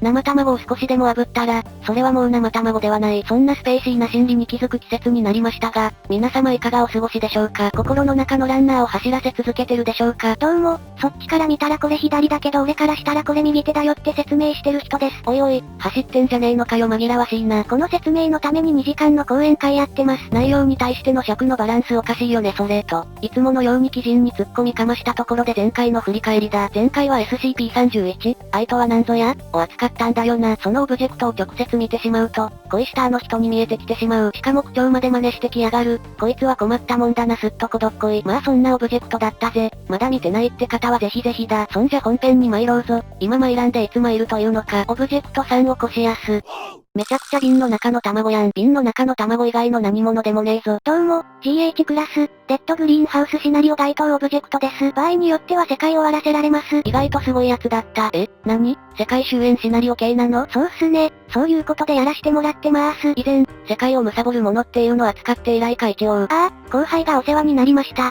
生卵を少しでも炙ったら、それはもう生卵ではない。そんなスペーシーな心理に気づく季節になりましたが、皆様いかがお過ごしでしょうか。心の中のランナーを走らせ続けてるでしょうか。どうも、そっちから見たらこれ左だけど俺からしたらこれ右手だよって説明してる人です。おいおい、走ってんじゃねえのかよ紛らわしいな。この説明のために2時間の講演会やってます。内容に対しての尺のバランスおかしいよねそれ。と、いつものように基人に突っ込みかましたところで前回の振り返りだ。前回は SCP-31、愛とは何ぞやを扱ったんだよな。そのオブジェクトを直接見てしまうと、恋したあの人に見えてきてしまう。しかも口調まで真似してきやがる。こいつは困ったもんだなすっとこどっこい。まあそんなオブジェクトだったぜ。まだ見てないって方はぜひぜひだ。そんじゃ本編に参ろうぞ。今参らんでいつ参るというのか。オブジェクト3をこしやす。めちゃくちゃ瓶の中の卵やん。瓶の中の卵以外の何者でもねえぞ。どうも、GH クラス、デッドグリーンハウスシナリオ該当オブジェクトです。場合によっては世界を終わらせられます。意外とすごいやつだった。何？世界終焉シナリオ系なの？そうっすね。そういうことでやらしてもらってまーす。以前、世界を貪るものっていうのを扱って以来か一応。ああ、後輩がお世話になりました。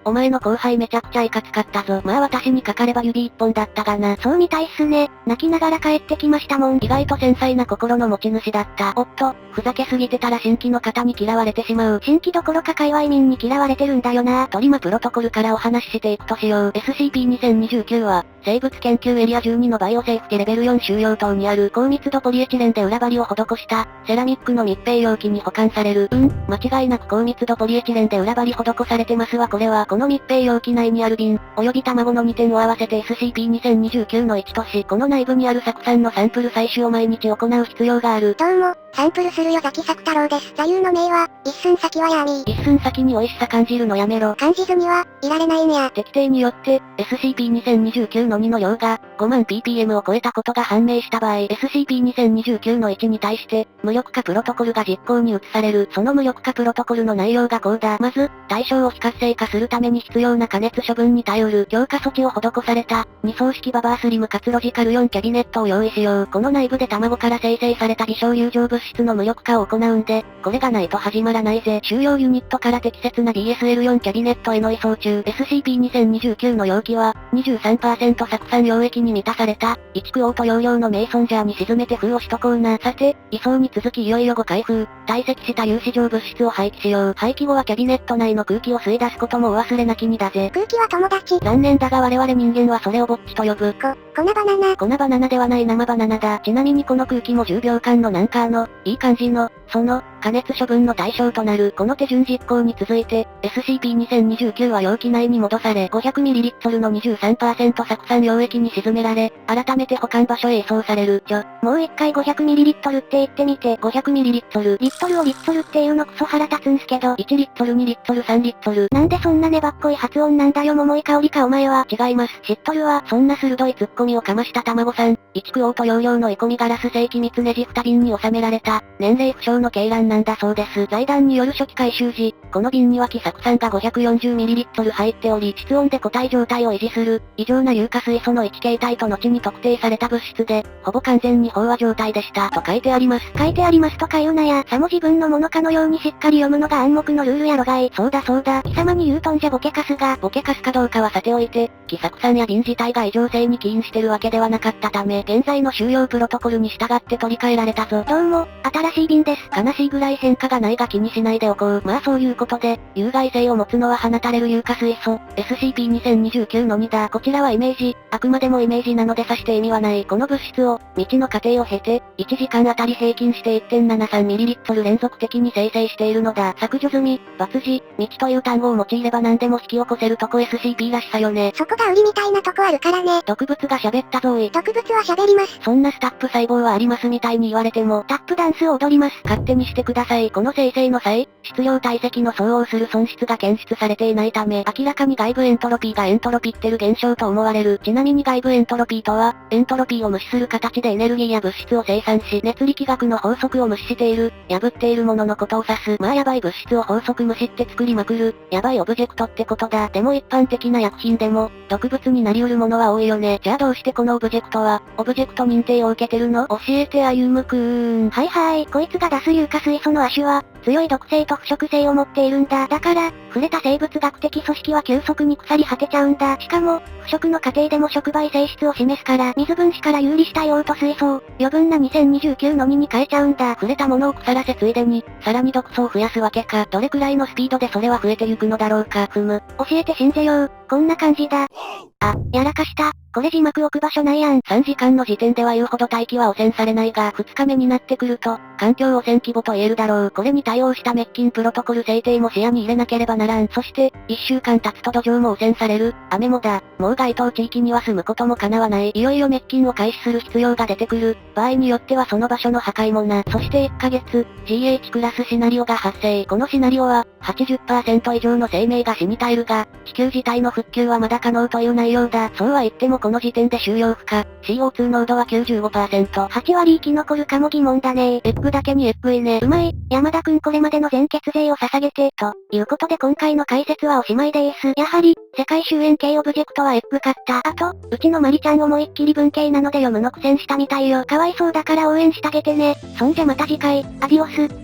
お前の後輩めちゃくちゃいかつかったぞ。まあ私にかかれば指一本だったがな。そうみたいっすね。泣きながら帰ってきましたもん。意外と繊細な心の持ち主だった。おっと、ふざけすぎてたら新規の方に嫌われてしまう。新規どころか界隈民に嫌われてるんだよな。トリマプロトコルからお話ししていくとしよう。SCP-2029 は、生物研究エリア12のバイオセーフテレベル4収容棟にある高密度ポリエチレンで裏張りを施したセラミックの密閉容器に保管される。間違いなく高密度ポリエチレンで裏張り施されてますわ。これはこの密閉容器内にある瓶、及び卵の2点を合わせて SCP-2029 の1とし、この内部にある酢酸のサンプル採取を毎日行う必要がある。どうも、サンプルするよザキサク太郎です。座右の銘は、一寸先はヤーミー。一寸先に美味しさ感じるのやめろ。感じずには、いられないねや。適定によって、SCP-2029 の2の量が、5万 ppm を超えたことが判明した場合、SCP-2029 の1に対して、無力化プロトコルが実行に移される。その無力化プロトコルの内容がこうだ。まず、対象を非活性化するために必要な加熱処分に頼る強化措置を施された、二層式ババースリムかつロジカル4キャビネットを用意しよう。この内部で卵から生成された微小友情物質の無力化を行うんで、これがないと始まらないぜ。収容ユニットから適切な BSL4 キャビネットへの移送中。SCP-2029 の容器は、23% 酢酸溶液に満たされた、1クオート容量のメイソンジャーに沈めて封をしとこうな。さて、移送に続きいよいよ5開封、堆積した有子状物質を廃棄しよう。廃棄後はキャビネット内の空気を吸い出すこともお忘れなきにだぜ。空気は友達。残念だが我々人間はそれをぼっちと呼ぶ。粉バナナ。粉バナナではない生バナナだ。ちなみにこの空気も10秒間のナンカーの、いい感じの、加熱処分の対象となる。この手順実行に続いて、SCP-2029 は容器内に戻され、500ml の23% 酢酸溶液に沈められ、改めて保管場所へ移送される。もう一回 500ml って言ってみて。500ml。リットルをリットルっていうのクソ腹立つんすけど。1リットル2リットル3リットル。なんでそんな粘っこい発音なんだよ桃井香りかお前は。違います。知っとるわ。そんな鋭いツッコミをかました卵さん。1クオート容量のエコミガラス正規密ネジ2瓶に収められた、年齢不詳の鶏卵なんだそうです。財団による初期回収時、この瓶には希酢酸が 540ml 入っており、室温で固体状態を維持する、異常な硫化水素の1形態と後に特定された物質で、ほぼ完全に飽和状態でした。と書いてあります。書いてありますとか言うなや。さも自分のものかのようにしっかり読むのが暗黙のルールやろがい。そうだそうだ。貴様に言うとんじゃボケカスが。ボケカスかどうかはさておいて、希酢酸や瓶自体が異常性に起因してるわけではなかったため、現在の収容プロトコルに従って取り替えられたぞ。どうも、新しい瓶です。悲しいぐらい変化がないが気にしないでおこう。まあそういうことで、有害性を持つのは放たれる硫化水素、SCP-2029 の2だ。こちらはイメージ、あくまでもイメージなのでさして意味はない。この物質を、未知の過程を経て、1時間あたり平均して 1.73ml 連続的に生成しているのだ。削除済み、×字、未知という単語を用いれば何でも引き起こせるとこ SCP らしさよね。そこが売りみたいなとこあるからね。毒物が喋ったぞーい。毒物は喋ります。そんなスタップ細胞はありますみたいに言われても、タップダンスを踊ります。勝手にしてください。この生成の際、質量体積の相応する損失が検出されていないため、明らかに外部エントロピーがエントロピってる現象と思われる。ちなみに外部エントロピーとは、エントロピーを無視する形でエネルギーや物質を生産し、熱力学の法則を無視している、破っているもののことを指す。まあやばい物質を法則無視って作りまくる、やばいオブジェクトってことだ。でも一般的な薬品でも、毒物になり得るものは多いよね。じゃあどうしてこのオブジェクトは、オブジェクト認定を受けてるの？教えて歩夢くん。はいはい、こいつが出す硫化水素の亜種は、強い毒性と腐食性を持っているんだ。だから、触れた生物学的組織は急速に腐り果てちゃうんだ。しかも、腐食の過程でも触媒性質を示すから、水分子から有利した用途水素を、余分な2029の2に変えちゃうんだ。触れたものを腐らせついでに、さらに毒素を増やすわけか。どれくらいのスピードでそれは増えてゆくのだろうか。教えて信ぜよう。こんな感じだ。あ、やらかした。これ字幕置く場所ないやん。3時間の時点では言うほど大気は汚染されないが、2日目になってくると、環境汚染規模と言えるだろう。これに対応した滅菌プロトコル制定も視野に入れなければならん。そして、1週間経つと土壌も汚染される。雨もだ。もう該当地域には住むことも叶わない。いよいよ滅菌を開始する必要が出てくる。場合によってはその場所の破壊もな。そして1ヶ月、GH クラスシナリオが発生。このシナリオは、80% 以上の生命が死に絶えるが、地球自体の復旧はまだ可能という内容だ。そうは言ってもこの時点で終了不可。CO2 濃度は 95%。8割生き残るかも疑問だね。エッグだけにエッグいね。うまい。山田くんこれまでの全血税を捧げて、ということで今回の解説はおしまいです。やはり、世界終焉系オブジェクトはエッグ買った。あと、うちのマリちゃん思いっきり文系なので読むの苦戦したみたいよ。かわいそうだから応援してあげてね。そんじゃまた次回、アディオス。